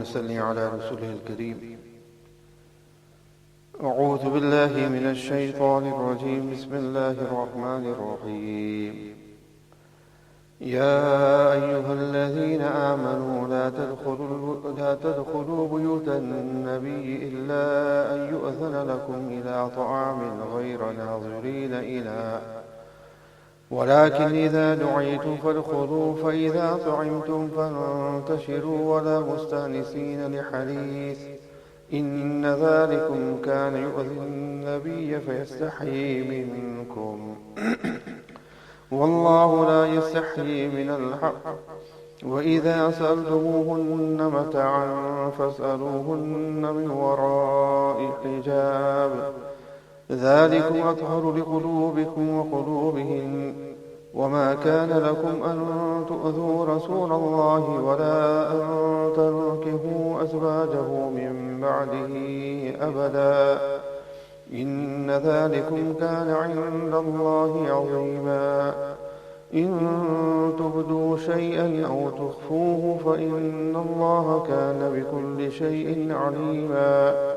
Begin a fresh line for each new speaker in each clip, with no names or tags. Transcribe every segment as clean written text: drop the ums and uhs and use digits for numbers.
ونصلي على رسوله الكريم. أعوذ بالله من الشيطان الرجيم. بسم الله الرحمن الرحيم. يا أيها الذين آمنوا لا تدخلوا بيوت النبي إلا أن يؤذن لكم إلى طعام غير ناظرين إناه ولكن إذا دعيتم فادخلوا فإذا طعمتم فانتشروا ولا مستأنسين لحديث إن ذلكم كان يؤذي النبي فيستحيي منكم والله لا يستحيي من الحق وإذا سألتموهن متاعا فاسألوهن من وراء حجاب ذلكم أطهر لقلوبكم وقلوبهن وما كان لكم أن تؤذوا رسول الله ولا أن تنكحوا أزواجه من بعده أبدا إن ذلكم كان عند الله عظيما إن تبدوا شيئا أو تخفوه فإن الله كان بكل شيء عليما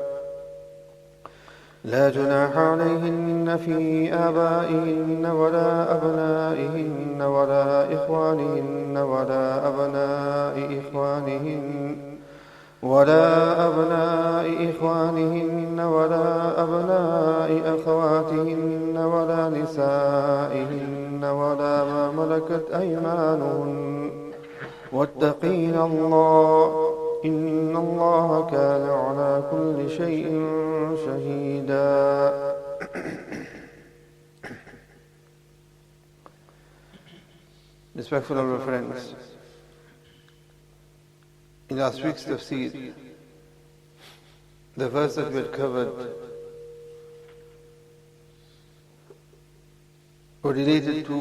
لا جناح عليهن في آبائهن ولا أبنائهن ولا إخوانهن ولا أبناء إخوانهن ولا أبناء أخواتهن ولا نسائهن ولا ما ملكت أيمانهن واتقين الله إن الله كان على كل شيء شهيدا. Respectful of our friends, in last week's tafsir, the verse that we had covered were related to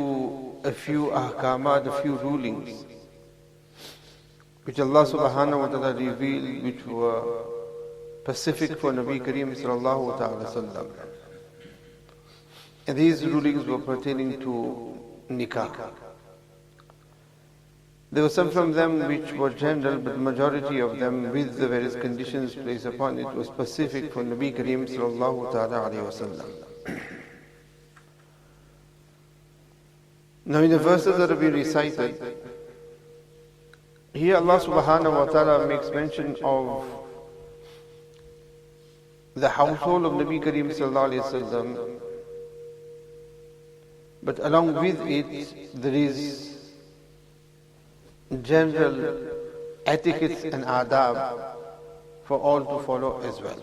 a few ahkamat, a few rulings which Allah subhanahu wa ta'ala revealed, which were specific for Nabi Kareem sallallahu ta'ala sallam. And these rulings were pertaining to nikah. There were some from them which were general, but majority of them, with the various conditions placed upon it, was specific for Nabi Kareem sallallahu ta'ala alayhi wa sallam. Now in the verses that have been recited, here Allah subhanahu wa ta'ala makes mention of the household of Nabi Kareem sallallahu alayhi wa sallam, but along with it there is general etiquettes and adab for all to follow as well.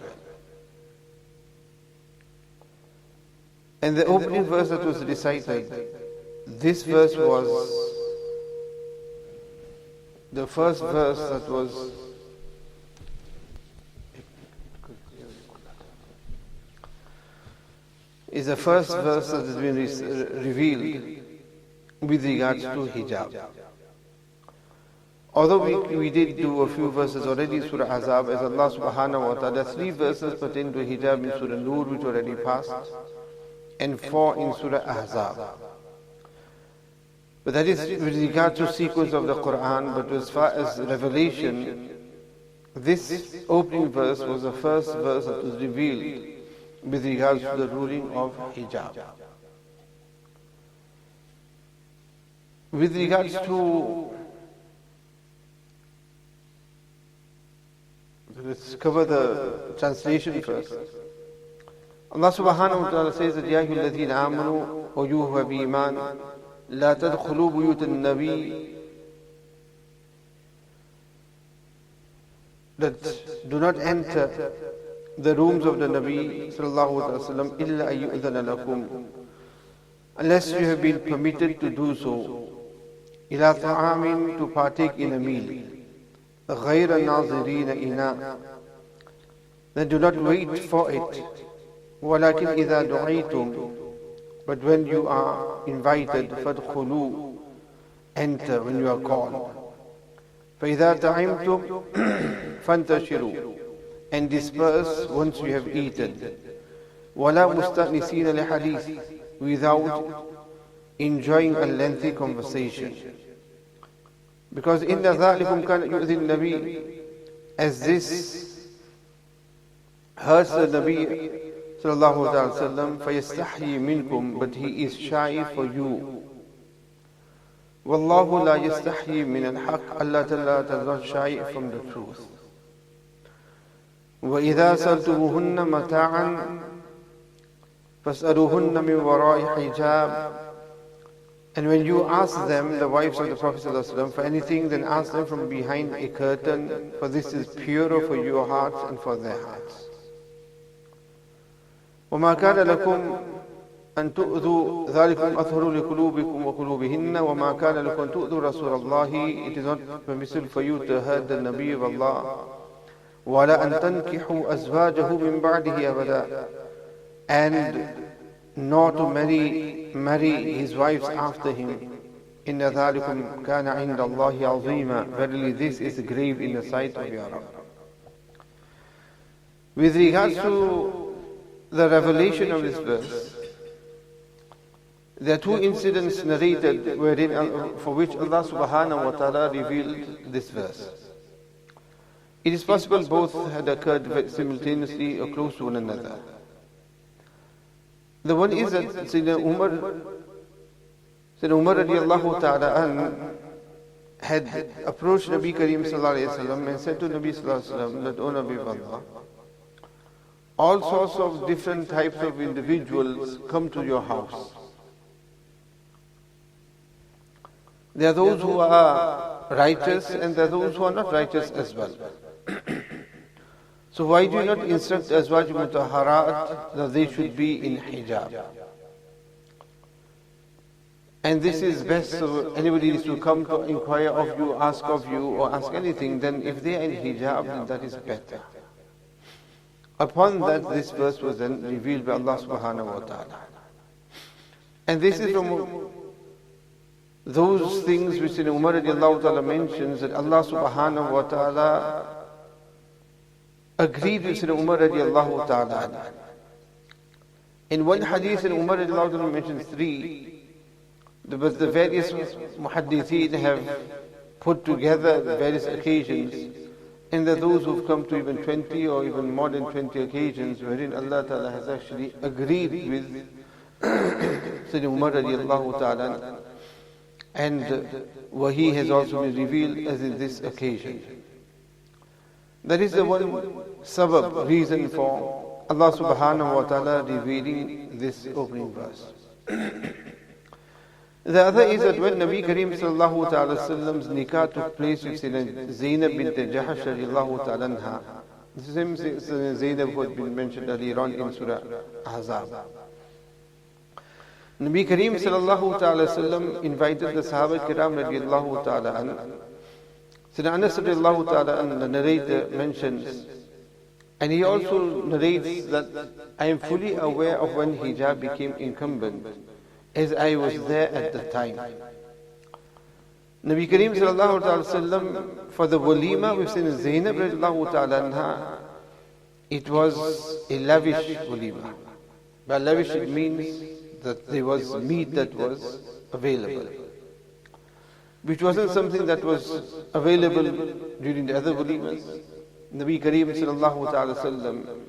And the opening verse that was recited, this verse was the first verse that was is the first verse that has been revealed with regards to hijab. Although we did do a few verses already in Surah Ahzaab, as Allah subhanahu wa ta'ala, 3 verses pertain to hijab in Surah Nur which already passed, and 4 in Surah Ahzaab. But that is with regard to sequence of the Qur'an, but as far as revelation, this opening verse was the first verse that was revealed with regards to the ruling of hijab. With regards to, let's cover the translation first. Allah subhanahu wa ta'ala says that Ya ayyuhal ladhina amanu, O you who have iman, لا تدخلوا بيوت النبي, that do not enter the rooms of the Nabi sallallahu alaihi wasallam إلا أن يؤذن لكم, unless you have been permitted to do so, إلى طعام, to partake in a meal, غير ناظرين إناء, then do not wait for it, ولكن إذا دعيتم, but when you are invited, فادخلوا, enter when you are called, فإذا طعمتم فانتشروا, and disperse once you have eaten, ولا مستأنسين لحديث, without enjoying a lengthy conversation, because إن ذلكم كان يؤذي النبي, as this hurts the Nabi sallallahu alaihi wasallam, فَيَسْتَحْيِي مِنْكُمْ, but he is shy for you. وَاللَّهُ لَا يَسْتَحْيِي مِنَ الْحَقِّ, Allah Ta'ala does not shy from the truth. وَإِذَا سَأَلْتُمُوهُنَّ مَتَاعًا فَاسْأَلُوهُنَّ مِنْ وَرَاءِ حِجَابٍ. And when you ask them, the wives of the Prophet ﷺ, for anything, then ask them from behind a curtain, for this is purer for your hearts and for their hearts. وَمَا كَانَ لَكُمْ أَن تُؤْذُوا ذَلِكُمْ أَطْهَرُ لِقُلُوبِكُمْ وَقُلُوبِهِنَّ وَمَا كَانَ لَكُمْ أَن تُؤْذُوا رَسُولَ اللَّهِ. It is not permissible for you to hurt the Nabi of Allah. وَلَا أَن تَنْكِحُوا أَزْوَاجَهُ مِنْ بَعْدِهِ أَبَدًا. And not to marry his wives after him. إِنَّ ذَلِكُمْ كَانَ عِنْدَ اللَّهِ عَظِيمًا. Verily this is grave in the sight of your Rabb. With regards to the revelation of this verse, there are two incidents narrated for which Allah subhanahu wa ta'ala revealed this verse. It is possible both had occurred simultaneously or close to one another. The one is that Sayyidina Umar radiallahu ta'ala had approached Nabi Kareem sallallahu alayhi wa sallam and said to Nabi sallallahu alayhi wa sallam that, O Nabi of Allah, all sorts of different types of individuals come to your house. There are those who are righteous and there are those who are not righteous as well. So why do you not instruct Azwaj Mutahharat that they should be in hijab? And this is best, so anybody needs to come to inquire of you, ask of you, or ask anything, then if they are in hijab, then that is better. Upon that, this verse was then revealed by Allah subhanahu wa ta'ala. And this is from those things which in Umar radiallahu ta'ala mentions that Allah subhanahu wa ta'ala agreed with Sayyidina Umar radiallahu ta'ala. In one hadith, in Umar radiallahu ta'ala mentions three, but the various muhaddithin have put together the various occasions, and there are those who have come to even 20 or even more than 20 occasions wherein Allah ta'ala has actually agreed with Sayyidina Umar radiallahu ta'ala, and wahi has also been revealed as in this occasion. That is the one sabab, reason for Allah subhanahu wa ta'ala revealing this opening verse. The other is that when Nabi Kareem sallallahu ta'ala sallam's nikah took place with Zainab bint Jahash radiallahu ta'ala anha, the same Zainab who had been mentioned earlier on in Surah Ahzaab. Nabi Kareem sallallahu ta'ala sallam invited the Sahaba Kiram radiallahu ta'ala anha. Sayyidina Anas radiallahu ta'ala anha, the narrator, mentions, and he also narrates that I am fully aware of when hijab became incumbent, as I was there at the time. Nabi Kareem sallallahu ta'ala sallam, for the walima with Sayyidina Zainab radiallahu ta'ala anha, it was a lavish walima. By lavish it means that there was meat that was available, which wasn't something that was available during the other walimas. Nabi Kareem sallallahu ta'ala sallam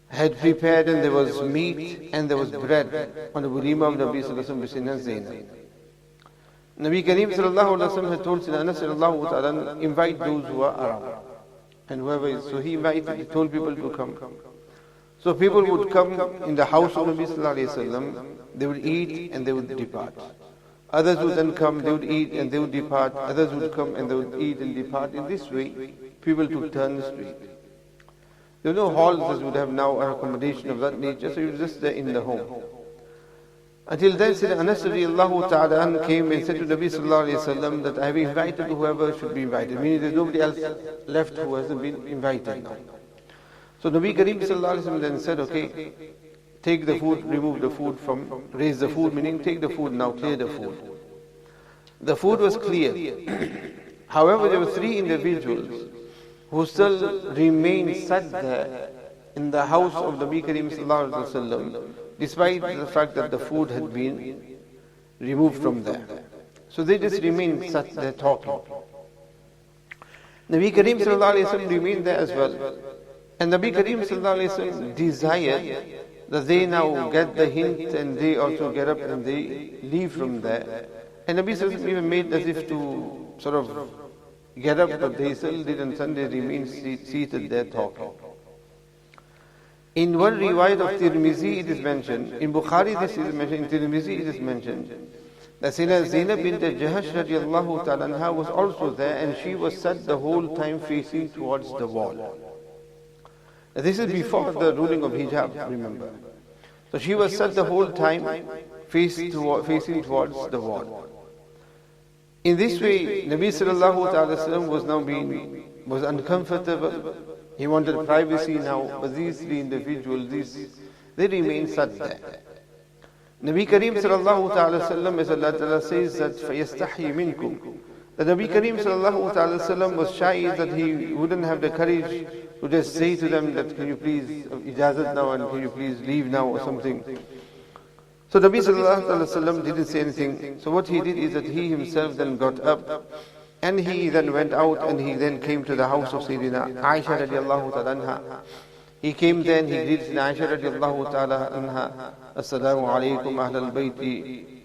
had prepared, and there was meat and there was bread on the walima of Nabi sallallahu alaihi wasallam with Zainab. Nabi Kareem sallallahu alaihi wasallam had told Sayyidina Anas sallallahu ta'ala, invite those who are around, and whoever is. So he told people to come. So people would come in the house of Nabi sallallahu alaihi wasallam, they would eat and they would depart. Others would then come, they would eat and they would depart. Others would come and they would eat and depart. In this way, people took turns to eat. There were no halls as would have now, or accommodation of that nature, so you were just there in the home. Until then, Sayyidina Anas radiallahu ta'ala came and said to Nabi sallallahu alayhi wa sallam that I have invited whoever should be invited, meaning there's nobody else left who hasn't been invited now. So Nabi Kareem sallallahu alayhi wa sallam then said, okay, take the food, remove the food from, raise the food, meaning take the food now, clear the food. The food was cleared. However, there were three individuals who still remained sat there in the house of Nabi Kareem sallallahu alayhi wa sallam, despite the fact that the food had been removed from there. So they just remained sat there talking. Nabi Kareem sallallahu alayhi wa sallam remained there as well. And Nabi Kareem sallallahu alayhi wa sallam desired that they now get the hint and they also get up and they leave from there. And Nabi sallallahu alayhi wa sallam even made as if to sort of get up, but they still didn't, and they remained seated there talking. In one riwayat of Tirmizi it is mentioned, in Bukhari this is mentioned, in Tirmizi it is mentioned, that Zainab bint Jahash radiallahu ta'ala anha was also there, and she was sat the whole time facing towards the wall. This is before the ruling of hijab, remember. So she was sat the whole time facing towards the wall. In this way, Nabi sallallahu ta'ala sallam was uncomfortable. He wanted privacy now, but these three individuals, they remained sat there. Nabi Kareem sallallahu ta'ala sallam, as Allah ta'ala says that فَيَسْتَحْيِ مِنْكُمْ, the Nabi Kareem sallallahu ta'ala sallam was shy that he wouldn't have the courage to just say to them that can you please ijazat now and can you please leave now or something. So Nabi sallallahu ta'ala sallam didn't say anything. So what he did is that he himself then got up and he then went out and he then came to the house of Sayyidina Aisha radiallahu ta'ala anha. He came then, he greeted Aisha radiallahu ta'ala anha, Assalamu alaikum ahlal bayti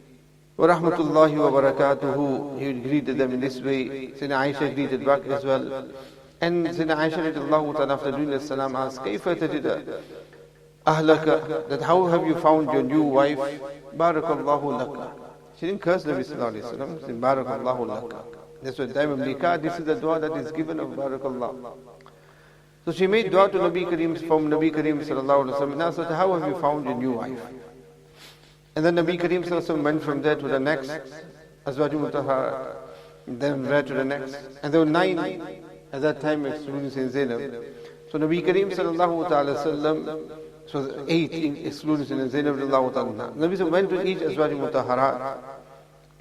wa rahmatullahi wa barakatuhu. He greeted them in this way. Sayyidina Aisha greeted back as well. And Sayyidina Aisha radiallahu ta'ala after doing the salam asked, Kayfa tajida ahlaka, that how have you found your new wife? Barakallahu laka. She didn't curse Nabi sallallahu alayhi wa sallam, she said Barakallahu laka. That's what time of nikah, this is the dua that is given of Barakallah. So she made dua to Nabi Kareem, from Nabi Kareem sallallahu alayhi wa sallam, and asked, how have you found your new wife? And then Nabi Kareem sallallahu alayhi wa sallam went from there to the next, Azwaju Mutahhara, then went to the next. And there were 9 at that time excluding Sayyidina Zainab. So Nabi Kareem sallallahu ta'ala sallam, so 8 excluding Sayyidina Zainab radiallahu ta'ala. Nabi went to each Azwaju Mutahhara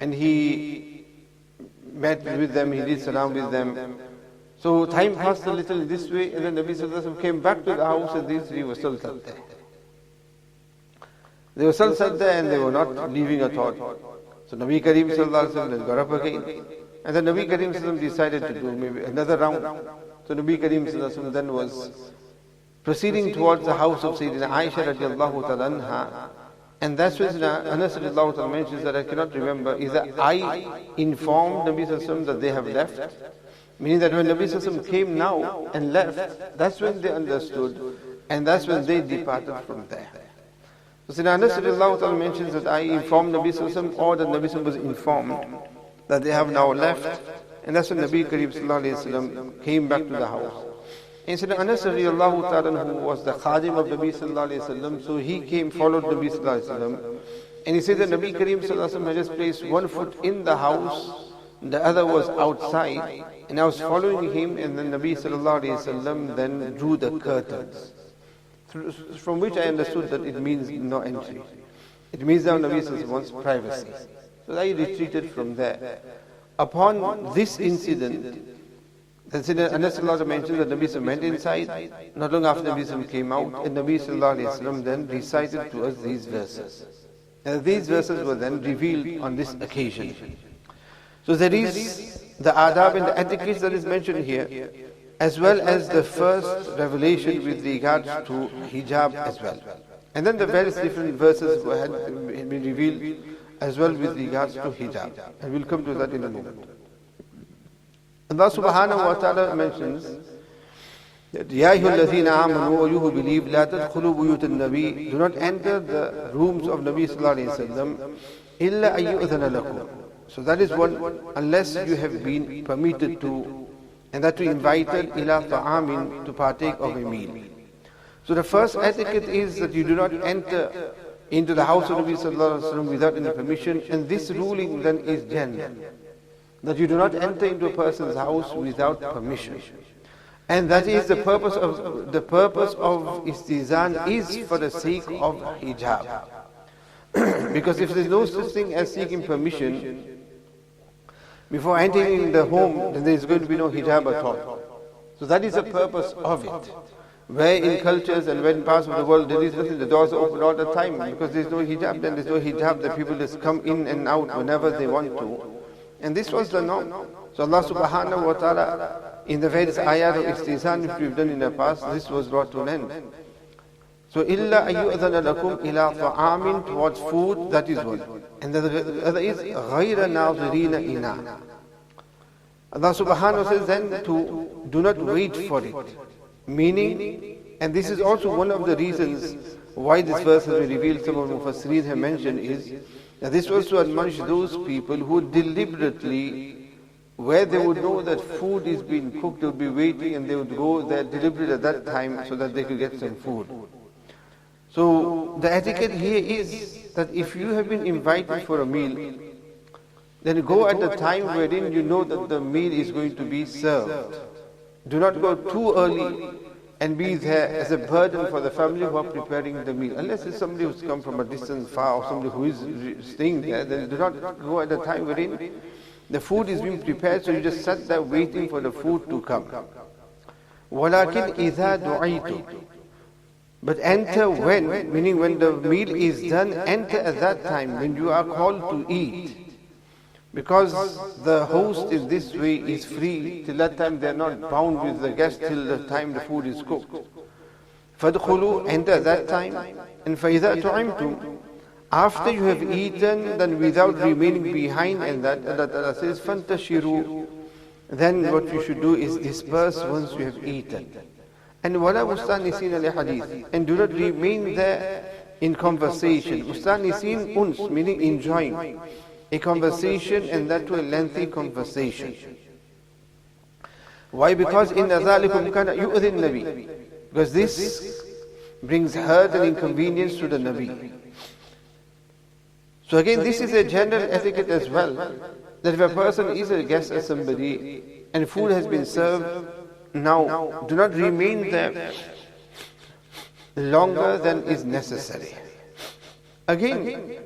and he met with them, he did salam with them. So time passed a little in this way, and then Nabi sallallahu alaihi wasallam came back to the house and these 3 were still sat there. They were still sat there and they were not leaving at all. So Nabi Kareem sallallahu alaihi wasallam got up again, and then Nabi Kareem sallallahu alaihi wasallam decided to do maybe another round. So Nabi Kareem sallallahu alaihi wasallam then was proceeding towards the house of Sayyidina Aisha radiallahu ta'ala anha. And that's when Anas radiallahu ta'ala mentions that I cannot remember, either I informed Nabi sallallahu alaihi wasallam that they have left, meaning that when Nabi sallallahu alaihi wasallam came now and left, that's when they understood, and that's when they departed from there. So Anas radiallahu ta'ala mentions that I informed Nabi sallallahu alaihi wasallam, or that Nabi sallallahu alaihi wasallam was informed that they have now left, and that's when Nabi Kareem sallallahu alaihi wasallam came back to the house. And Sayyidina Anas radiallahu ta'ala, who was the khadim of Nabi sallallahu alayhi wa sallam, so he came, followed Nabi sallallahu alayhi wa sallam, and he said that Nabi Kareem sallallahu alayhi wa sallam had just placed one foot in the house, the other was outside, and I was following him, and then Nabi sallallahu alayhi wa sallam then drew the curtains, from which I understood that it means no entry. It means that Nabi sallallahu alayhi wa sallam wants privacy. So I retreated from there. Upon this incident, then Anas mentioned that Nabi went inside. Not long after Nabi came out, and Nabi then recited to us these verses. And these verses were then revealed on this occasion. So there is the adab and the etiquette that is mentioned here, as well as the first revelation with regards to hijab as well. And then the various different verses had been revealed as well with regards to hijab. And we'll come to that in a moment. Allah subhanahu wa ta'ala mentions that Ya ayyuhalladhina amanu, O you who believe, la tadkhulu buyutan nabi, do not enter the rooms of Nabi sallallahu alayhi wa sallam, illa ayyu'adhana lakum. So that is one, unless you have been permitted to, and that to invited ila ta'amin, to partake of a meal. So the first etiquette is that you do not enter into the house of Nabi sallallahu alayhi wa sallam without any permission, and this ruling then is general, that you do not enter into a person's house without permission. And that is the purpose of istizan is for the sake of hijab. Because if there is no such thing as seeking permission before entering the home, then there is going to be no hijab at all. So that is the purpose of it. Where in cultures and when parts of the world there is nothing, the doors are open all the time, because there is no hijab, then there is no hijab, the people just come in and out whenever they want to. And this was the norm. So Allah subhanahu wa ta'ala in the various ayat of istihsan which we've done in the past, this was brought to an end. So, illa ayyu'adhana lakum ila ta'amin, towards food, that is one. And the other is ghayra nazirina ina. Allah subhanahu wa ta'ala says then to do not wait for it. Meaning, and this is also one of the reasons why this verse has been revealed, some of the Mufassirin have mentioned, is that this was to admonish those people who deliberately, where they would know that food is being cooked, they would be waiting and they would go there deliberately at that time so that they could get some food. So the etiquette here is that if you have been invited for a meal, then go at the time wherein you know that the meal is going to be served. Do not go too early and be there as a burden for the family who are preparing the meal. Unless it's somebody who's come from a distance far or somebody who is staying there, then do not go at the time wherein the food is being prepared, so you just sat there waiting for the food to come. وَلَكِنْ إِذَا دُعِيتُ, but enter when, meaning when the meal is done, enter at that time when you are called to eat. Because the host in this way is free, till that time they are not bound with the guest till the time the food is cooked. فَادْخُلُوا, enter at that time. And فَإِذَا تُعِمْتُمْ, after you have eaten, then without remaining behind, and that Allah says, فَانْتَشِرُوا, then what you should do is disperse once you have eaten. And وَلَا مُسْتَانِسِينَ لِحَدِيثٍ, and do not remain there in conversation. مُسْتَانِسِين, uns, meaning enjoying a conversation, and that to a lengthy conversation. Why? Because in ذَلِكُمْ كَانَ يُؤْذِي النَّبِي, because this brings hurt and inconvenience to the Nabi. So again, this is a general etiquette as well, that if a person is a guest of somebody and food has been served, now do not remain there longer than is necessary. Again,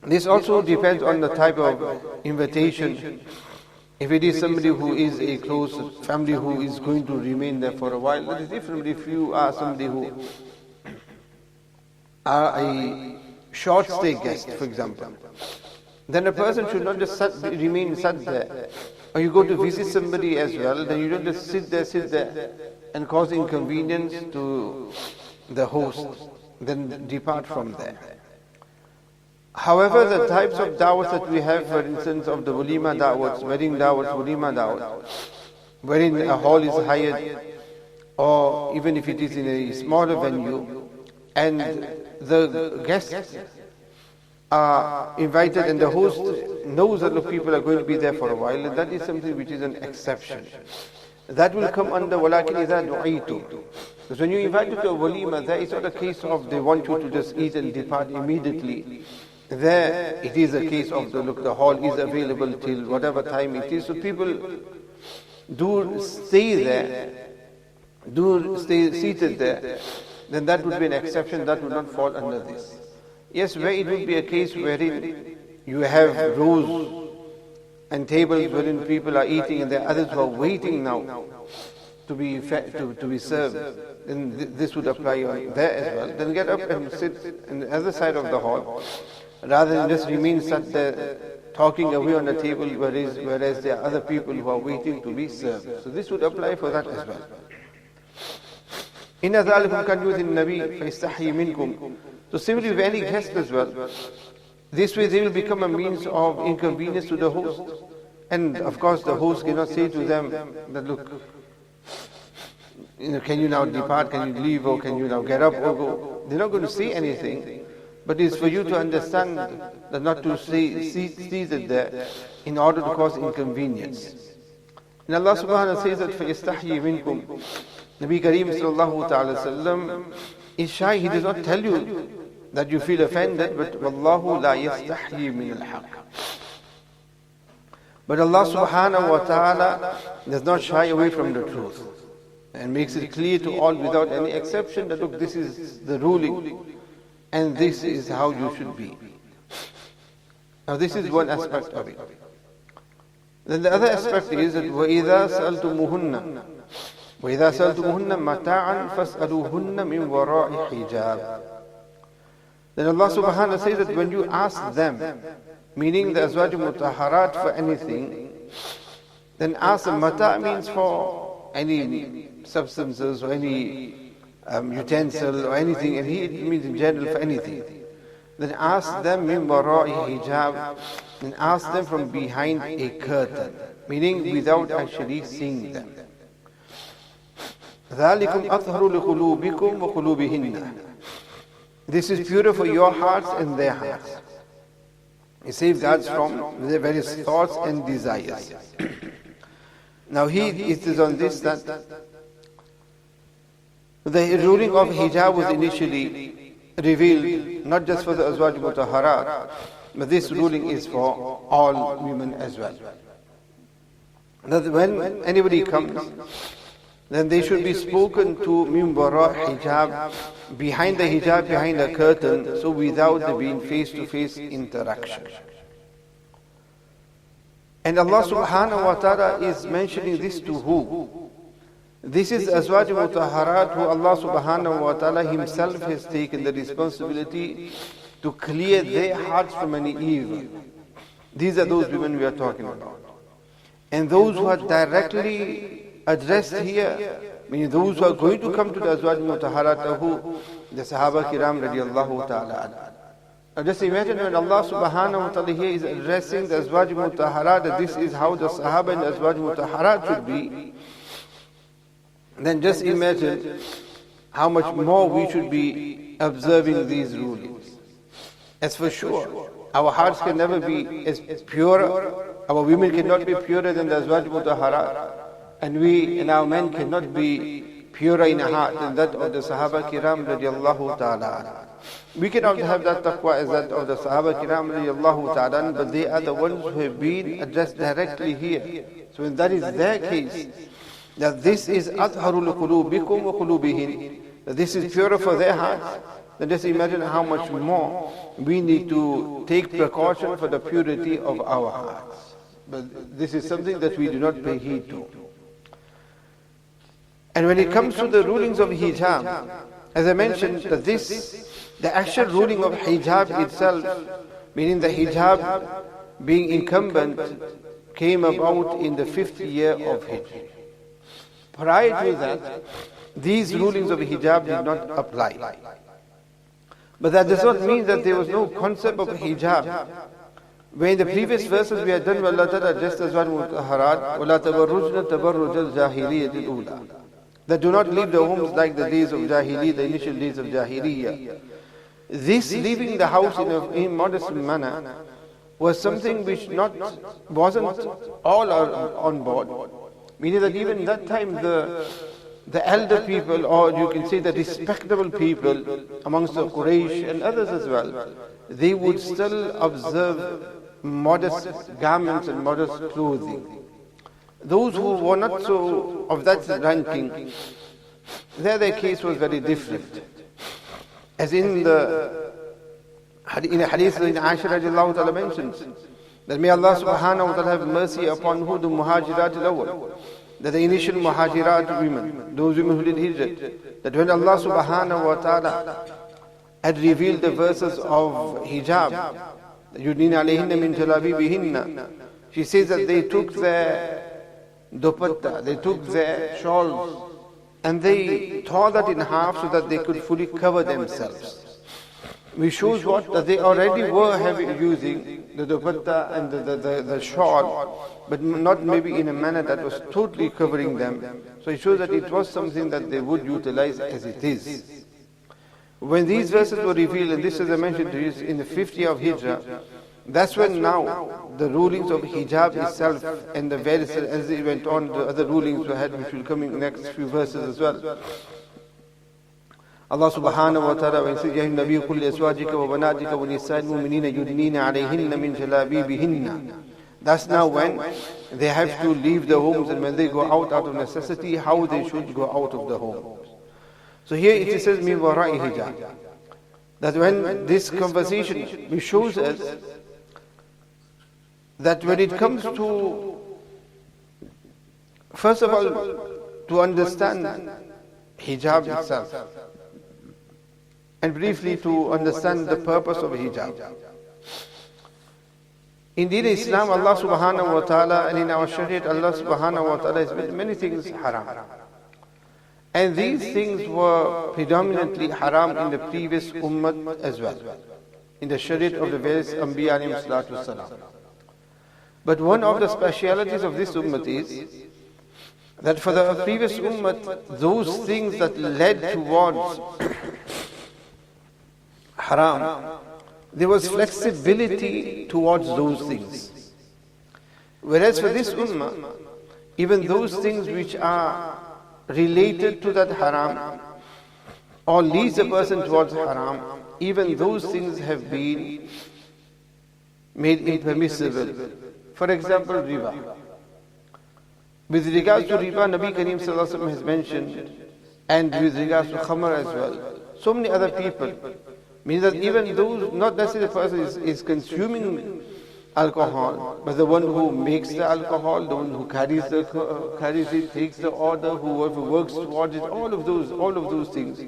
this also depends on the type of invitation. If it is somebody who is a close family who is going to remain there for a while, that is different. If you are somebody who are a short stay guest, for example, then a person should not just remain sat there. Or you go to visit somebody as well, then you don't just sit there and cause inconvenience to the host, then depart from there. However, the types of da'wats that we have, for instance, of the walima da'wats, wedding da'wats, walima da'wats, wherein a hall is hired, or even if it is in a smaller venue, and the guests are invited and the host knows that the people are going to be there for a while, and that is something which is an exception. That will come under وَلَكِنْ إِذَا دُعِيتُ. Because when you invite to a walima, there is not a case of they want you to just eat and depart immediately. There it is a case of the hall is available till whatever time it is. So people do stay there, do stay seated there. Then that would be an exception, that would not fall under this. Yes, where it would be a case wherein you have rows and tables wherein people are eating and there are others who are waiting now to be to be served, then this would apply there as well. Then get up and sit on the other side of the hall, rather than just remain sat there talking away on the table, whereas there are other people who are waiting to be served. So this would apply for that as well. إِنَّ ذَلِكُمْ كَانَ يُؤْذِي النَّبِيَّ فَيَسْتَحْيِي مِنْكُمْ. So similarly with any guest as well, this way they will become a means of inconvenience to the host. And of course the host cannot say to them that, look, can you now depart, can you leave, or can you now get up or go? They're not going to say anything, but it's for you to understand that not to stay seated there in order to cause inconvenience. And Allah subhanahu wa ta'ala says that فَيَسْتَحْيِي مِنْكُمْ. Nabi Kareem sallallahu ta'ala sallam is shy. He does not tell you that you feel offended, but وَاللَّهُ لَا يَسْتَحْيِي مِنَ الْحَقِّ. But Allah subhanahu wa ta'ala does not shy away from the truth and makes it clear to all without any exception that, look, this is the ruling and this is how you should be. Now this is one aspect of it. Then the other aspect is that وَإِذَا سَأَلْتُمُهُنَّ مَتَاعًا فَاسْأَلُوهُنَّ مِنْ وَرَاءِ حِجَابٍ. Then Allah subhanahu wa ta'ala says that when you ask them, meaning the azwaj mutahharat, for anything, Then ask them, mata means for any substances or any utensil or anything, and it means in general for anything. Then ask them min wara'i hijab, and ask them from behind a curtain, meaning without actually seeing them. ذَلِكُمْ أَطْهَرُ لِقُلُوبِكُمْ وَقُلُوبِهِنَّ. This is pure for your hearts and their hearts. It safeguards from their various thoughts and desires. Now it is on this that the ruling of hijab was initially revealed not just for the Azwaj Mutahharat, but this ruling is for all women as well. That when anybody comes, then they should be spoken to min wara hijab, behind the hijab, behind the curtain, so without there being face-to-face interaction. And Allah subhanahu wa ta'ala is mentioning this to who? This is Azwaj Mutahharat who Allah subhanahu wa ta'ala himself has taken the responsibility to clear their hearts from any evil. These are those women we are talking about. And those who are directly addressed here, meaning those who are going to come to the Azwaj Mutahharat, who the Sahaba Kiram radiallahu ta'ala. Now just imagine when Allah subhanahu wa ta'ala here is addressing the Azwaj Mutahharat, that this is how the Sahaba and the Azwaj Mutahharat should be, then just imagine how much more we should be observing these rulings. As for sure, our hearts can never be as pure, our women cannot be purer than the Azwaj Mutahharat, and we and our men cannot be purer in heart than that of the Sahaba Kiram radiallahu ta'ala. We cannot have that taqwa as that of the Sahaba Kiram radiallahu ta'ala, but they are the ones who have been addressed directly here. So when that is their case, that this is أَطْهَرُ لِقُلُوبِكُمْ وَقُلُوبِهِنْ, that this is purer for their hearts, then just imagine how much more we need to take precaution for the purity of our hearts. But this is something that we do not pay heed to. And when it comes to the rulings of hijab, as I mentioned, that the actual ruling of hijab itself, meaning the hijab being incumbent, came about in the 5th year of Hijr. Prior to that, these rulings of hijab did not apply. But that does not mean that there was no concept of hijab. Where in the previous verses we had done, Allah Ta'ala just as one mutahharat, وَلَا تَبَرُّجْنَ تَبَرُّجَ الْجَاهِلِيَّةِ الْأُولَى, that do not leave the homes like the days of Jahiliyyah, the initial days of Jahiliyyah. This leaving the house in a immodest manner was something which wasn't all on board. Meaning that even that time the elder people, or you can say the respectable people amongst the Quraysh and others as well, they would still observe modest garments and modest clothing. Those who were not so of that ranking, their case was very different. As in a hadith in Aisha radiallahu ta'ala mentions, that may Allah subhanahu wa ta'ala have mercy upon who? The muhajirat al-awwal, that the initial muhajirat women, those women who did hijrah, that when Allah subhanahu wa ta'ala had revealed the verses of hijab, yudnina alayhinna min jalabibihinna, she says that they took their dupatta, they took their shawls, and they tore that in half so that they could fully cover themselves. Which shows what? That they already were using the dupatta and the shawl, but not maybe in a manner that was totally covering them. So it shows that it was something that they would utilize as it is. When these verses were revealed, and this as I mentioned to you, in the 5th year of Hijrah, that's when now the rulings of hijab itself and the various, as it went on, the other rulings we had, which will come in the next few verses as well. Allah subhanahu wa ta'ala, when he says, يَا النَّبِيُّ كُلِّ أَزْوَاجِكَ وَبَنَاتِكَ وَنِسَاءِ الْمُؤْمِنِينَ يُدْنِينَ عَلَيْهِنَّ مِنْ جَلَابِيبِهِنَّ. That's now when they have to leave the homes, and when they go out of necessity, how they should go out of the homes. So here it says, مِنْ وَرَاءِ hijab. That when this conversation shows us that when it comes to, first of all, to understand hijab itself, and briefly to understand the purpose of hijab. Indeed, in Islam, Allah subhanahu wa ta'ala, and in our Shariat, Allah subhanahu wa ta'ala has made many things haram. And these things were predominantly haram in the previous ummah as well, in the Shariat of the various Anbiya alayhim salatu wassalam. But one of the specialities of this ummah is that for the previous ummah, those things that led towards haram, there was flexibility towards those things. Whereas for this ummah, even those things which are related to that haram or leads a person towards haram, even those things have been made impermissible. For example, riba. With regards to riba, Nabi Kareem Sallallahu Alaihi Wasallam has mentioned, and with regards to khamr as well, so many other people. Means that even those, not necessarily the person is consuming alcohol, but the one who makes the alcohol, the one who carries it, takes the order, whoever works towards it, all of those things,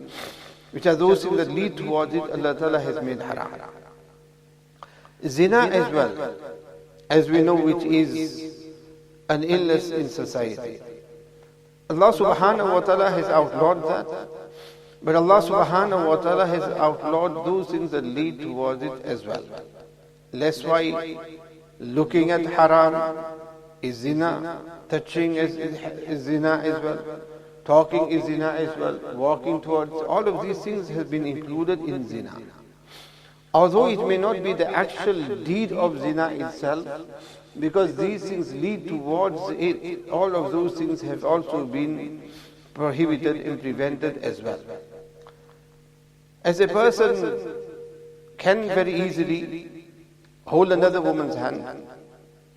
which are those things that lead towards it, Allah Ta'ala has made haram. Zina as well, as we know, which is an illness in society. Allah Subhanahu wa Ta'ala has outlawed that. But Allah subhanahu wa ta'ala has outlawed those things that lead towards it as well. That's why looking at haram is zina, touching is zina as well, talking is zina as well, walking towards, all of these things have been included in zina. Although it may not be the actual deed of zina itself, because these things lead towards it, all of those things have also been prohibited and prevented as well. As a person can very easily hold another woman's hand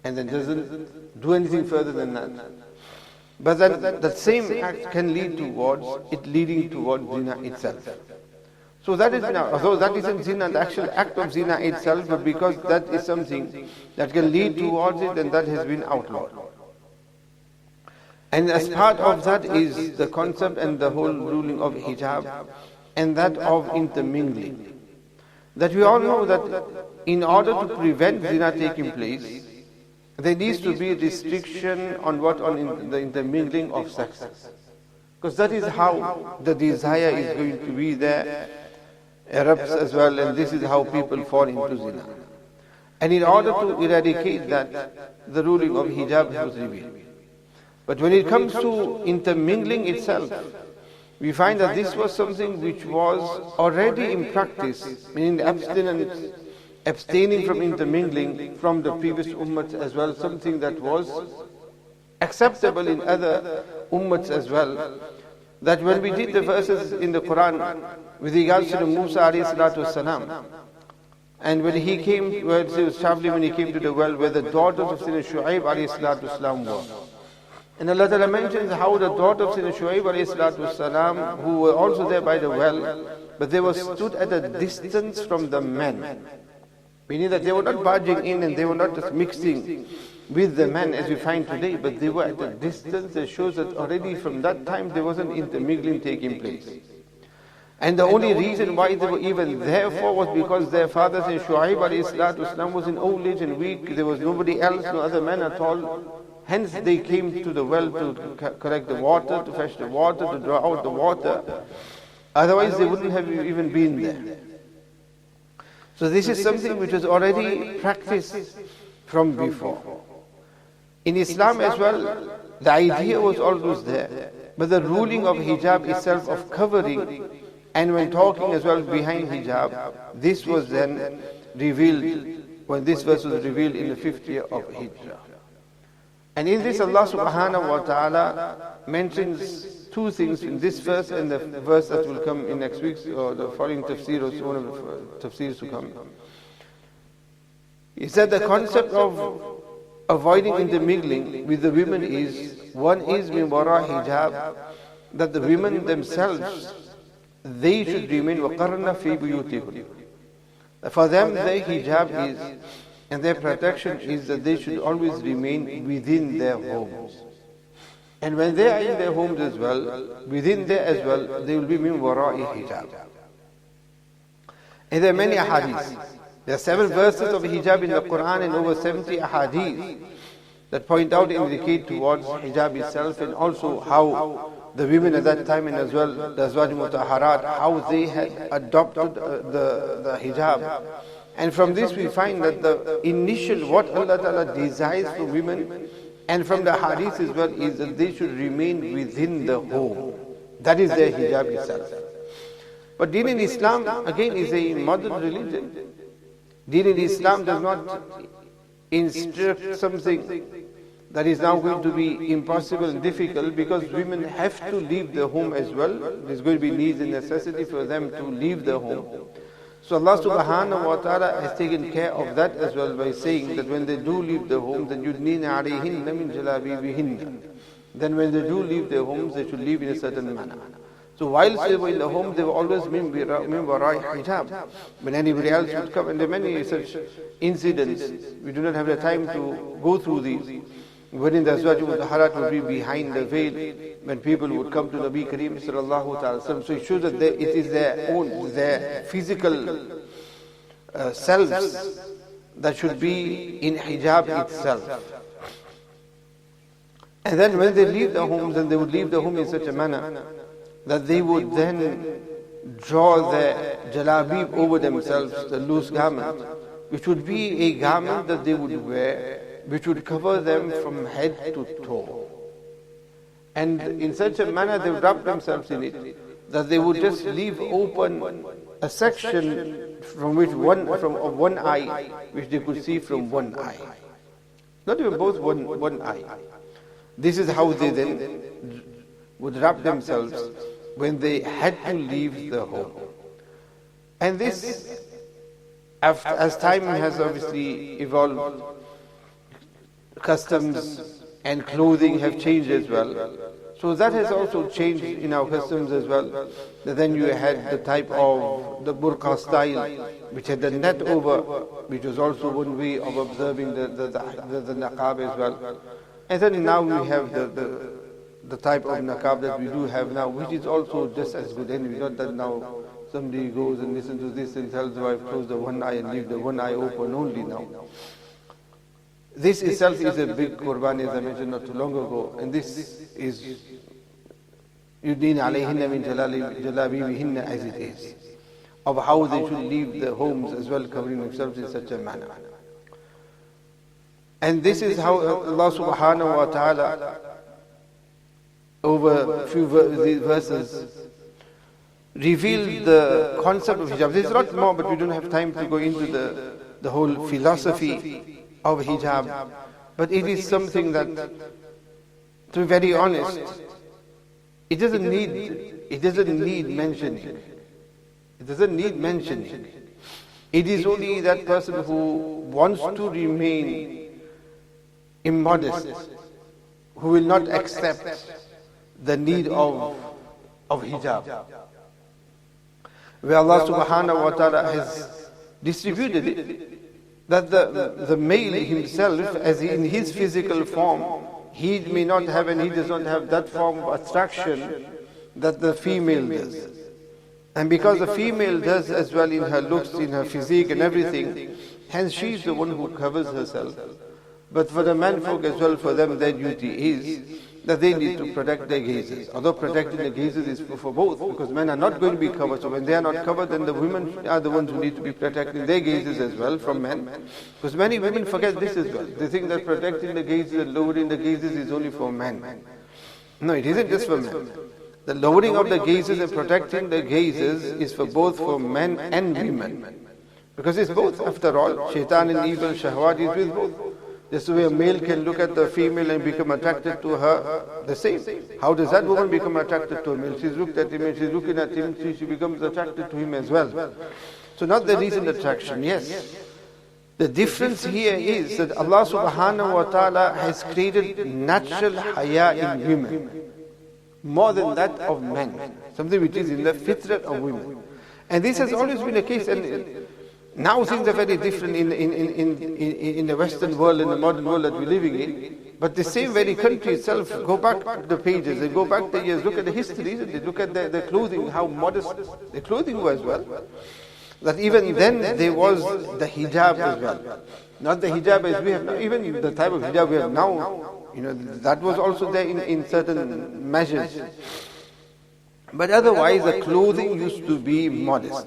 and then doesn't do anything further than that. But then that same act can lead towards it leading towards zina itself. So that is zina, although that isn't zina, the actual act of zina itself, but because that is something that can lead towards it, and that has been outlawed. And as part of that is the concept and the whole ruling of hijab and that of intermingling. That we all know that in order to prevent zina taking place, there needs to be a restriction on the intermingling of sexes. Because that is how the desire is going to be there, erupts as well, and this is how people fall into zina. And in order to eradicate that, the ruling of hijab was revealed. But when it comes to intermingling itself, we find that this was something which was already in practice, meaning abstaining from intermingling from the previous ummahs as well, something that was acceptable in other ummahs as well. That when we did the verses in the Qur'an with regards to the Musa alayhi salatu wasalam, and when he came, where he was traveling, when he came to the well where the daughters of Sayyidina Shu'aib alayhi salatu wasalam were. And Allah Ta'ala mentions how the daughter of Sayyidina Shu'aib alayhi salatu wasalam, who were also there by the well, but they were stood at a distance from the men. Meaning that they were not barging in and they were not just mixing with the men as we find today, but they were at a distance that shows that already from that time there wasn't intermingling taking place. And the only reason why they were even there for was because their fathers in Shu'aib alayhi salatu wasalam was in old age and weak, there was nobody else, no other men at all. Hence they came to the well to collect the water, to fetch the water, to draw out the water. Otherwise they wouldn't have even been there. So this is something which was already practiced from before. In Islam as well, the idea was always there. But the ruling of hijab itself, of covering, and when talking as well behind hijab, this was then revealed, when this verse was revealed in the 5th year of Hijrah. And in this Allah subhanahu wa ta'ala mentions two things in this verse and the verse that will come in next week's or the following tafsir or one of the tafsirs to come. He said the concept of avoiding intermingling with the women is, one is min wara hijab, that the women themselves, they should remain waqarna fi buyutikum. For them their hijab is, and their protection is that they should always remain within their homes. And when they are in their homes as well, within there as well, they will be min wara'i hijab. And there are many ahadith There are 7 verses of hijab in the Qur'an and over 70 ahadith that point out and indicate towards hijab itself, and also how the women at that time and as well the Azwaj Mutahharat, how they had adopted the hijab. And from this we find that the initial what Allah Ta'ala desires for women, and from the hadith as well, is that they should remain within the home. That is their hijab itself. But Deen in Islam again is a modern religion. Deen in Islam does not instruct something that is now going to be impossible and difficult, because women have to leave the home as well. There's going to be needs and necessity for them to leave the home. So Allah subhanahu wa ta'ala has taken care of that as well by saying that when they do leave the home, then yudnina alayhinna min jalabibihinna. Then when they do leave their homes, they should leave in a certain manner. So whilst they were in the home, they were always min warai hijab. When anybody else would come, and there are many such incidents, we do not have the time to go through these. When the Azwaj Mutahharat would be behind the veil, when people would come to Nabi Kareem sallallahu ta'ala sallam. So it shows that it is their own, their physical selves that should be in hijab itself. And then when they leave the homes, then they would leave the home in such a manner that they would then draw their jalabib over themselves, the loose garment, which would be a garment that they would wear, which would cover them from head to toe. And in such a manner they would wrap themselves in it, that they would just leave open a section from which of one eye, which they could see from one eye. Not even both one eye. This is how they then would wrap themselves when they had to leave the home. And this, as time has obviously evolved, customs and clothing have changed as well. So that has also changed in our customs as well. Then you had the type of the burqa style, which had the net over, which was also one way of observing the naqab as well. And then now we have the type of naqab that we do have now, which is also just as good. And not that now somebody goes and listens to this and tells the wife, close the one eye and leave the one eye open only now. This itself is a big qurban, as I mentioned not too long ago, and this is yudin alayhinna min jalabibihinna, as it is, of how they should leave their homes as well, covering themselves in such a manner. And this is how Allah subhanahu wa ta'ala, over a few verses, revealed the concept of hijab. There's a lot more, but we don't have time to go into the whole philosophy of hijab, but it is something that, to be very honest, it doesn't need mentioning. It doesn't need mentioning. It is only that person who wants to remain immodest, who will not accept the need of hijab, where Allah subhanahu wa ta'ala has distributed it, that the male himself, as in his physical form, he may not have, and he does not have that form of attraction that the female does. And because the female does as well in her looks, in her physique and everything, hence she is the one who covers herself. But for the manfolk as well, for them their duty is that they need to protect their gazes. Although protecting the gazes is for both, because men are not going to be covered. So when they are not covered, then the women are the ones who need to be protecting their gazes as well from men. Because many women forget this as well. They think that protecting the gazes and lowering the gazes is only for men. No, it isn't just for men. The lowering of the gazes and protecting the gazes is for both for men and women. Because it's both. After all, shaitan and evil, shahwat is with both. Just the way a male can look at the female and become attracted to her, the same. How does that woman become attracted to a male? She's looked at him and she's looking at him, she becomes attracted to him as well. So not the recent attraction, yes. The difference here is that Allah subhanahu wa ta'ala has created natural haya in women, more than that of men. Something which is in the fitrat of women. And this has always been the case. And now things are very different in the Western world, in the modern world that we're living in. But the same very country itself, go back the pages, and go back the years, look at the history, they look at their clothing, how modest the clothing was as well. that even then there was the hijab as well. Not the hijab as we have now, even the type of hijab we have now, that was also there in certain measures. But otherwise the clothing used to be modest.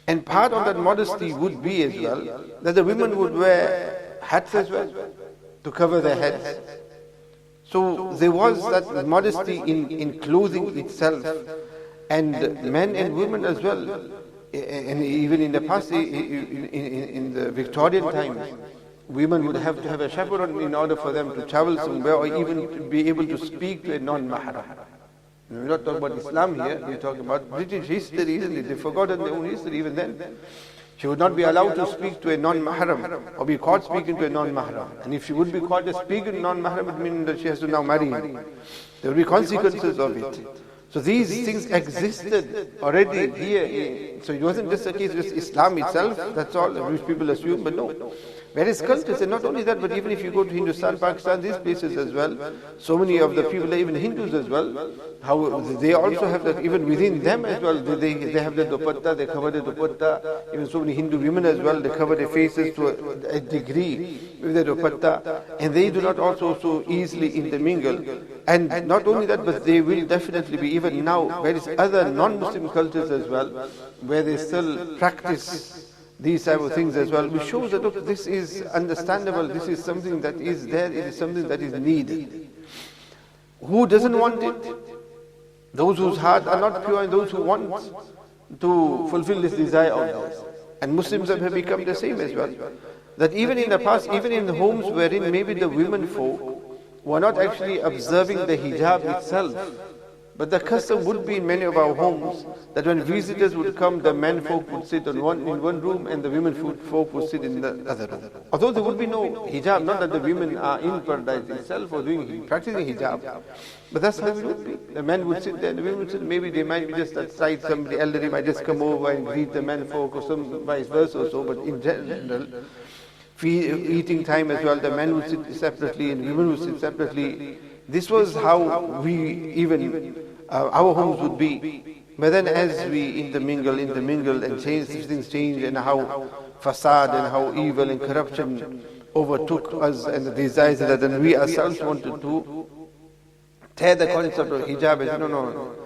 And part of that modesty would be as well, that the women would wear hats as well, to cover their heads. So there was that modesty in clothing itself, and men and women as well. And even in the past, in the Victorian times, women would have to have a chaperone in order for them to travel somewhere, or even to be able to speak to a non-mahram. We're not talking about Islam here, we're talking about British history, isn't it? They've forgotten their own history even then. She would not be allowed to speak to a non-mahram, or be caught speaking to a non-mahram. And if she would be caught speaking to a non-mahram, it means that she has to now marry him. There will be consequences of it. So these things existed already here. So it wasn't just a case of Islam itself, that's all, which people assume, but no. Various cultures, and not only that, but even if you go to Hindustan, Pakistan, these places as well, so many of the people, even Hindus as well, how they also have that, even within them as well, they have the dupatta, they cover the dupatta, even so many Hindu women as well, they cover their faces to a degree with the dupatta, and they do not also so easily intermingle. And not only that, but they will definitely be, even now, various other non-Muslim cultures as well, where they still practice these type of things as well, which shows that, look, this is understandable, this is something that is there, it is something that is needed. Who doesn't want it? Those whose heart are not pure, and those who want to fulfill this desire of theirs. And Muslims have become the same as well. That even in the past, even in the homes wherein maybe the women folk were not actually observing the hijab itself, but the custom would be in many of our homes that when visitors would come, the men folk would sit in one room and the women folk would sit in the other room. Although there would be no hijab, not that the women are in paradise itself or practicing hijab, but that's how it would be. The men would sit there, and the women would sit. Maybe they might be just outside, somebody elderly might just come over and greet the men folk, or some vice versa or so. But in general, eating time as well, the men would sit separately and women would sit separately. This was how we even our homes would be. But then as we intermingle and things change, and how fasad and how evil and corruption overtook us, and the desires that then we ourselves wanted to tear the concept of hijab as no.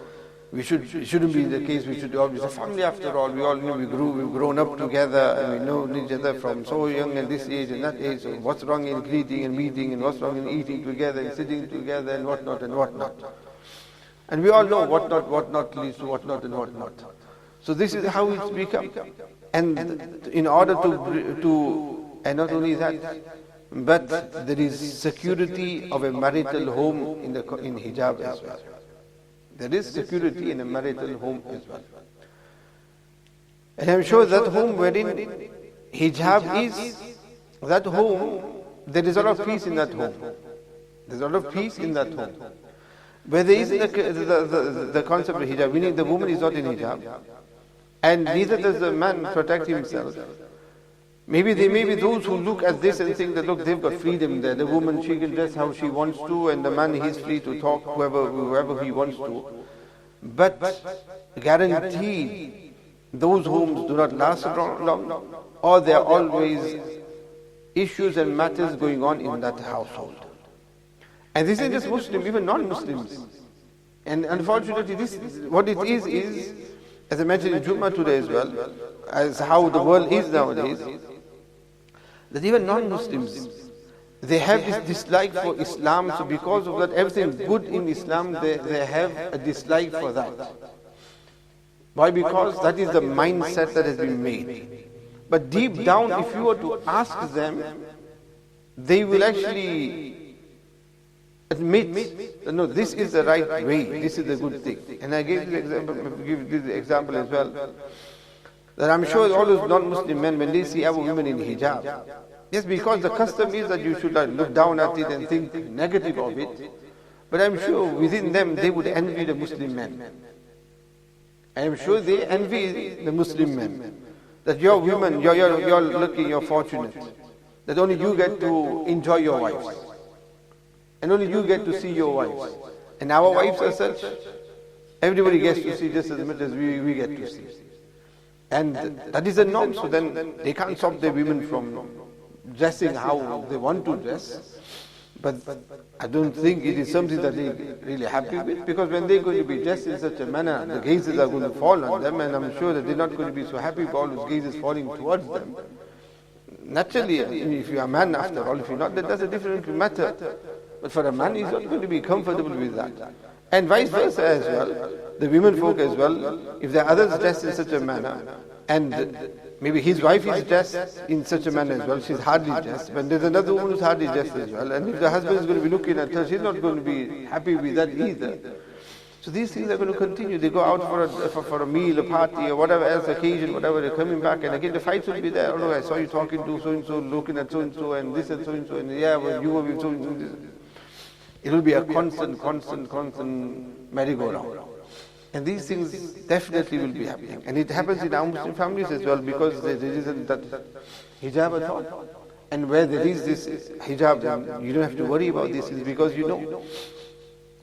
It shouldn't be the case. We should always be a family after all. We all we've grown up together, and we know each other from so young and this age and that age. So what's wrong in greeting and meeting, and what's wrong in eating together and sitting together and whatnot and whatnot. And we all know what not leads to what not and what not. So this is how it's become. And in order to and not only that, but there is security of a marital home in hijab as well. There is security in a marital home as well. And I'm sure that home wherein hijab is, that home, there is a lot of peace in that home. There's a lot of peace in that home. Where there is the concept of hijab, meaning the woman is not in hijab, and neither does the man protect himself. Maybe there may be those who look at this and think that, look, they've got freedom there. The woman, she can dress how she wants to, and the man, he's free to talk whoever he wants to. But guaranteed, those homes do not last long, or there are always issues and matters going on in that household. And this isn't just Muslim, even non-Muslims. And unfortunately, what it is, as I mentioned in Jummah today as well, as how the world is nowadays, that even non-Muslims, they have this dislike for Islam. So because of that, everything good in Islam, they have a dislike for that. Why? Because that is the mindset that has been made. But deep down, if you were to ask them, they will actually admit that no, this is the right way, this is the good thing. And I give the example as well, that I'm sure all those non-Muslim men, when they see our women in hijab, yes, because the custom is that you should look down at it and think negative of it, but I'm sure within them they would envy the Muslim men. I am sure they envy the Muslim men, that you're women, you're lucky, you're fortunate, that only you get to enjoy your wives, and only you get to see your wives. And our wives are such, everybody gets to see just as much as we get to see. And that is a norm, so then they can't stop their women from dressing how they want to dress. But I don't think it is something that they're really happy with, because when they're going to be dressed in such a manner, the gazes are going to fall on them, and I'm sure that they're not going to be so happy for all those gazes falling towards them. Naturally, if you are a man after all, if you're not, that does a different matter. But for a man, he's not going to be comfortable with that. And vice versa as well. The women folk as well, if there are others dressed in such a manner, and maybe his wife is dressed in such a manner as well, she's hardly dressed, but there's another woman who's hardly dressed as well, and if the husband is going to be looking at her, she's not going to be happy with that either. So these things are going to continue. They go out for a meal, a party, or whatever else occasion, whatever, they're coming back, and again the fights will be there. Oh, I saw you talking to so-and-so, looking at so-and-so, and this and so-and-so, and yeah, well, you were with so-and-so. It will be a constant merry-go-round. And these things definitely will be happening. And it happens in our Muslim families as well, because there isn't that hijab at all. And where there is this hijab, then you don't have to worry about these things, because you know.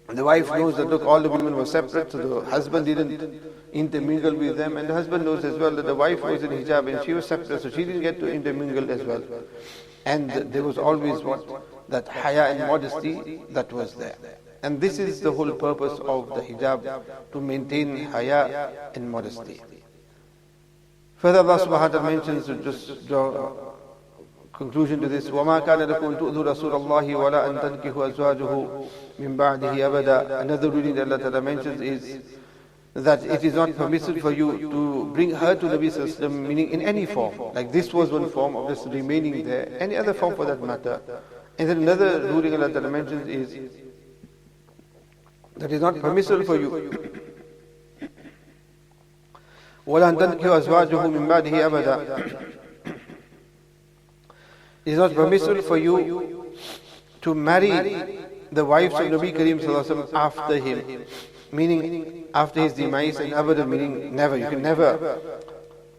The wife knows that, look, all the women were separate, so the husband didn't intermingle with them, and the husband knows as well that the wife was in hijab and she was separate, so she didn't get to intermingle as well. And there was always that haya and modesty that was there. And this is the whole purpose of the hijab, to maintain haya and modesty. Further, Allah subhanahu wa ta'ala mentions, to just draw conclusion to this, وَمَا كَانَ لَكُمْ تُؤْذُوا رَسُولَ اللَّهِ وَلَا أَن تَنْكِحُوا أَزْوَاجَهُ مِنْ بَعْدِهِ أَبَدًا. Another reading that Allah ta'ala mentions is that it is not permissible for you to bring her to Nabi Sallallahu Alaihi Wasallam, meaning in any form. Like this was one form of this remaining there, any other form for that matter. And then another ruling Allah ta'ala mentions is that it is not permissible for you وَلَا أَن تَنْكِحُوا أَزْوَاجَهُ مِنْ بَعْدِهِ أَبَدًا. It is not permissible for you to marry the wives of Nabi Kareem Sallallahu Alaihi Wasallam after him, meaning after his demise, and abadan meaning never. You can never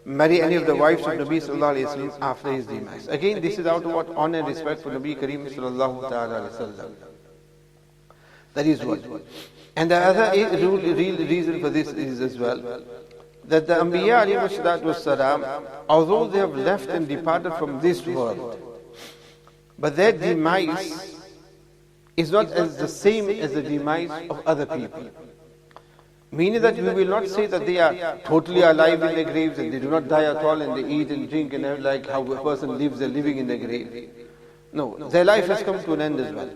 marry any of the wives of Nabi Sallallahu Alaihi Wasallam after his demise. Again, this is out of what honor and respect for Nabi Kareem Sallallahu Alaihi Wasallam. That is one. And the other real reason for this is as well that the Anbiya alayhi wassalam, although they have left and departed from this world, but their demise is not as the same as the demise of other people. Meaning that we will not say that they are totally alive in their graves and they do not die at all and they eat and drink and like how a person lives, they're living in their grave. No, their life has come to an end as well.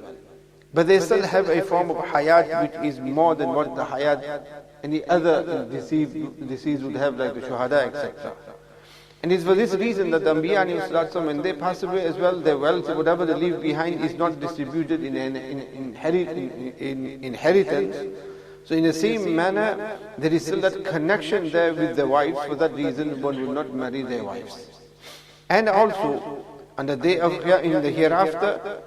But they still have a form of hayat which is more than what the hayat any other deceased would have, like the shuhada, etc. And it's for this reason that the Anbiya, when they pass away as well, their wealth, whatever they leave behind, is not distributed in inheritance. So in the same manner, there is still that connection there with their wives. For that reason, one will not marry their wives. And also, on the day of in the hereafter,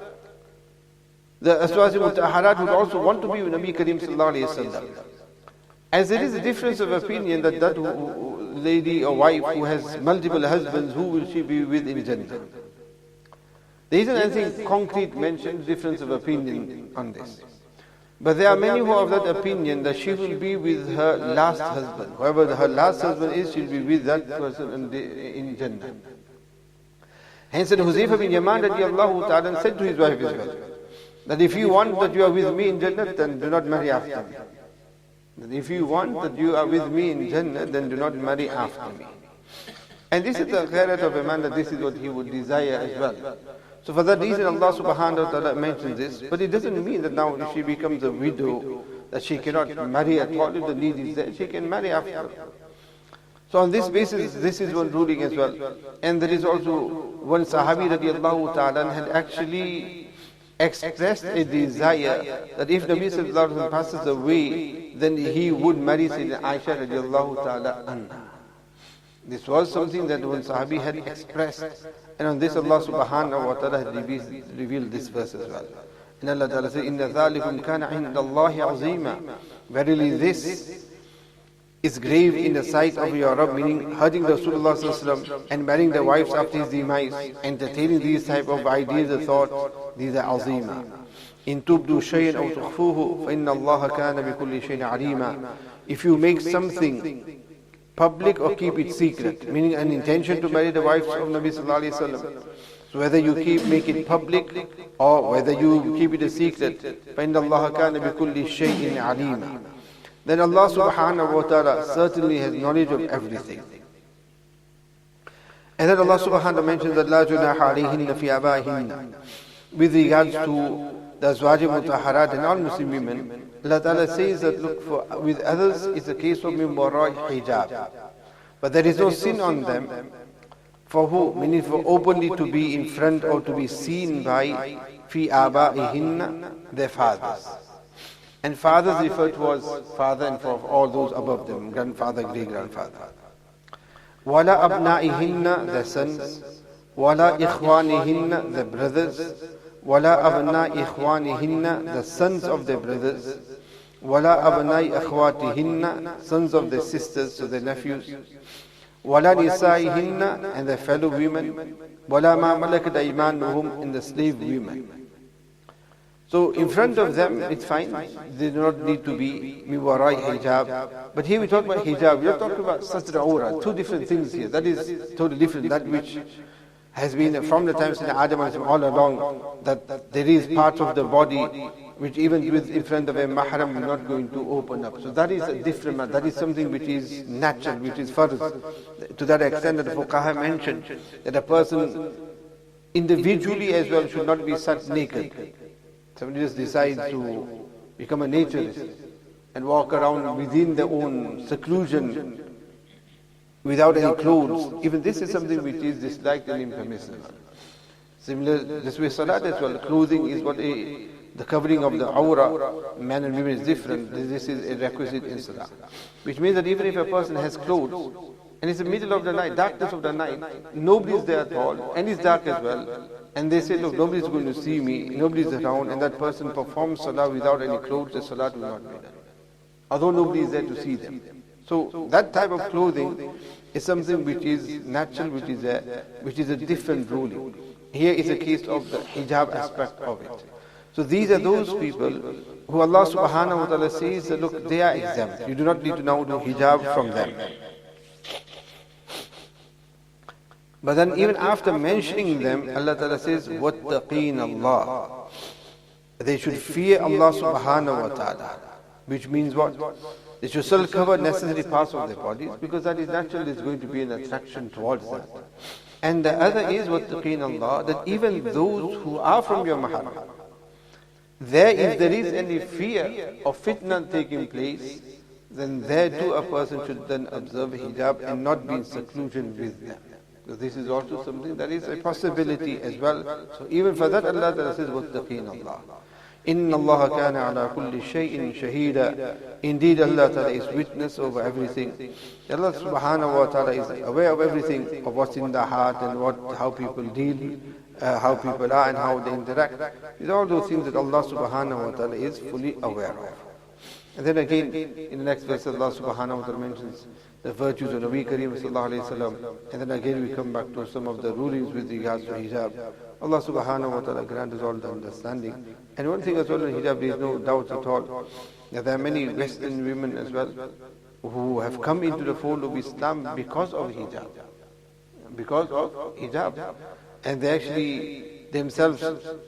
the Azwaj Mutahharat would also want to be with Nabi Kareem Sallallahu Alaihi Wasallam. As there is a difference of opinion that lady or wife who has multiple husbands, who will she be with in Jannah? There isn't anything concrete mentioned, difference of opinion on this. But there are many who have that opinion that she will be with her last husband. Whoever her last husband is, she'll be with that person in Jannah. Hence, Huzaifa bin Yaman radiallahu ta'ala said to his wife as well, that if you want that you are with me in Jannah, then do not marry after me. That if you want that you are with me in Jannah, then do not marry after me. And this is the khairat of a man, that this is what he would desire as well. So for that reason Allah subhanahu wa ta'ala mentions this, but it doesn't mean that now if she becomes a widow, that she cannot marry at all. If the need is there, she can marry after. So on this basis, this is one ruling as well. And there is also one Sahabi radiallahu ta'ala had actually expressed a desire that if Nabi sallallahu alaihi wasallam passes away, then he would marry Sayyidina Aisha radiallahu ta'ala anha. This was something that one Sahabi had expressed, and on this Allah subhanahu wa ta'ala had revealed this verse as well. And Allah ta'ala says, إِنَّ ذَلِكُمْ كَانَ عِنْدَ اللَّهِ عَظِيمًا. Verily this is grave in the sight of your Rabb, meaning hurting Rasulullah sallallahu alaihi wasallam and marrying the wives after his demise, entertaining these type of ideas or thoughts, these are azima. In tubdu shay'an aw tukhfuhu fa inna Allah kana bi kulli shay'in alima. If you make something public or keep it secret, meaning an intention to marry the wives of Nabi sallallahu alaihi wasallam. So whether you make it public or whether you keep it a secret, فَإِنَّ اللَّهَ كَانَ بِكُلِّ شَيْءٍ عَلِيمًا. Then Allah subhanahu wa ta'ala certainly has knowledge of everything. And then Allah subhanahu wa ta'ala mentions that لَا جُنَاحَ عَلَيْهِنَّ فِي آبَائِهِنَّ. With regards to the Azwaj Mutahharat and all Muslim women, Allah ta'ala says that look, with others it's a case of min wara'i hijab. But there is no sin on them. For who? Meaning for openly to be in front or to be seen by fi aba'ihinna, their fathers. And fathers referred to as father and for all those above them, grandfather, great-grandfather. Wala abna'ihinna, their sons. Wala ikhwanihinna, their brothers. Wala abna'i ikhwanihinna, the sons of their brothers. Wala abna'i akhwatihinna, sons of their sisters, so their nephews. Wala nisa'ihinna, and their fellow women. Wala ma malakat aymanuhum, and the slave women. So in front of them it's fine, they do not need to be mi warai hijab. But here we talk about hijab, we are talking about satra awra, two different things here. That is totally different, that which has been from the times in Adam all along, that there is part of the body which even with in front of a mahram is not going to open up. So that is a different matter. That is something which is natural, which is fard. To that extent that the fuqaha mentioned that a person individually as well should not be such naked. Somebody just decides to become a naturist and walk around within their own seclusion without any clothes. Even this is something which is disliked and impermissible. Similar, this way salat as well. Clothing is what the covering of the awra, man and women is different. This is a requisite in salah. Which means that even if a person has clothes, and it's the middle of the night, darkness of the night, nobody is there at all, and it's dark as well, and they say, look, nobody is going to see me, nobody is around, and that person performs salah without any clothes, the salah will not be done. Although nobody is there to see them. So that type of clothing is something which is natural, which is a different ruling. Here is a case of the hijab aspect of it. So these are those people who Allah subhanahu wa ta'ala says that look, they are exempt. You do not need to now do hijab from them. But then even after mentioning them, Allah ta'ala says, وَاتَّقِينَ اللَّهِ. They should fear Allah subhanahu wa ta'ala. Which means what? They should still cover necessary parts of their bodies, because that is natural, there's going to be an attraction towards that. And the other is وَاتَّقِينَ اللَّهِ, that even those who are from your mahram, if there is any fear of fitna taking place, then there too a person should then observe hijab and not be in seclusion with them. So this is also something that is a possibility as well. So even for that Allah Ta'ala says, وَاتَّقِينَ اللَّهِ. إِنَّ اللَّهَ كَانَ عَلَى كُلِّ شَيْءٍ شَهِيدًا. Indeed Allah Ta'ala is witness over everything. Allah Subhanahu wa Ta'ala is aware of everything, of what's in the heart and how people deal, how people are and how they interact. These are all those things that Allah Subhanahu wa Ta'ala is fully aware of. And then again, in the next verse, Allah Subhanahu wa Ta'ala mentions the virtues of Nabi Kareem Sallallahu Alaihi Wasallam. And then again we come back to some of the rulings with regards to hijab. Allah Subhanahu wa Ta'ala grant us all the understanding. And one thing as well in hijab, there is no doubt at all that there are many Western women as well who have come into the fold of Islam because of hijab. Because of hijab. And they actually themselves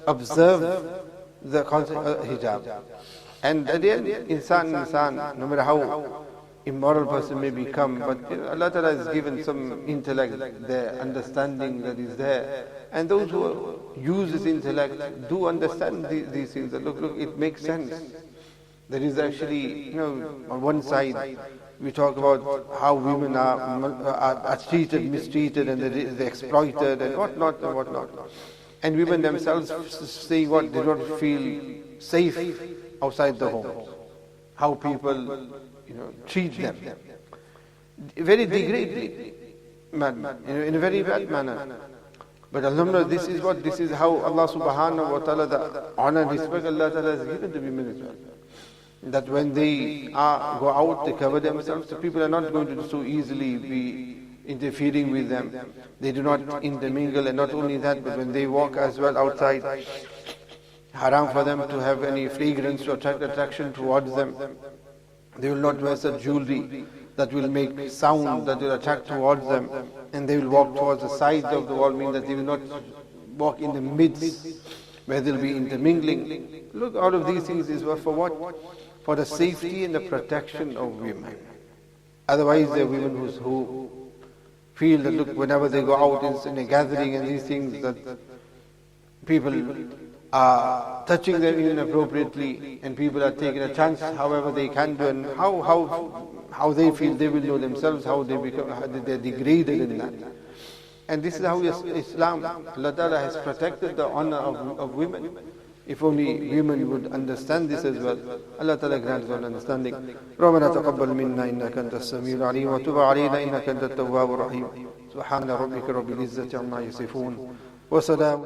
observe the concept of hijab. And at the end, insan, no matter how immoral person may become, but Allah Ta'ala has given some intellect there, understanding that is there. And those who use this intellect do understand these things. That look, it makes sense. There is actually, on one side, we talk about how women are treated, mistreated, and they're exploited, and whatnot. And women themselves saying what they don't feel safe outside the home. How people, treat them. Very degrading manner, in a very bad manner. But alhamdulillah, this is how Allah subhanahu wa ta'ala, the honor and respect Allah ta'ala has given to women as well. That when they go out, they cover themselves. The people are not going to so easily be interfering with them. They do not intermingle, and not only that, but when they walk as well outside, haram for them to have any fragrance to attract attraction towards them. They will not wear such jewelry. that will make sound, that will attract towards them, and they will walk towards the sides of the wall, meaning that they will not walk in the midst, where there will be intermingling. Look, all of these things is for what? For the safety and the protection of women. Otherwise, there are women who feel that, look, whenever they go out in a gathering and these things, that people are touching them inappropriately, and people are taking a chance however they can do, and how they feel, they will know themselves, how they become, how they're degraded in that. And this is how Islam, Allah Ta'ala has protected the honor of women. If only women would understand this as well. Allah Ta'ala grants all understanding. رَبَّنَا تَقَبَّلْ مِنَّا إِنَّكَ أَنْتَ السَّمِيعُ الْعَلِيمُ وَتُبْ عَلَيْنَا إِنَّكَ أَنْتَ التَّوَّابُ الرَّحِيمُ سُبْحَانَ رَبِّكَ رَبِّ الْعِزَّةِ عَمَّا يَصِفُونَ وَسَلَامٌ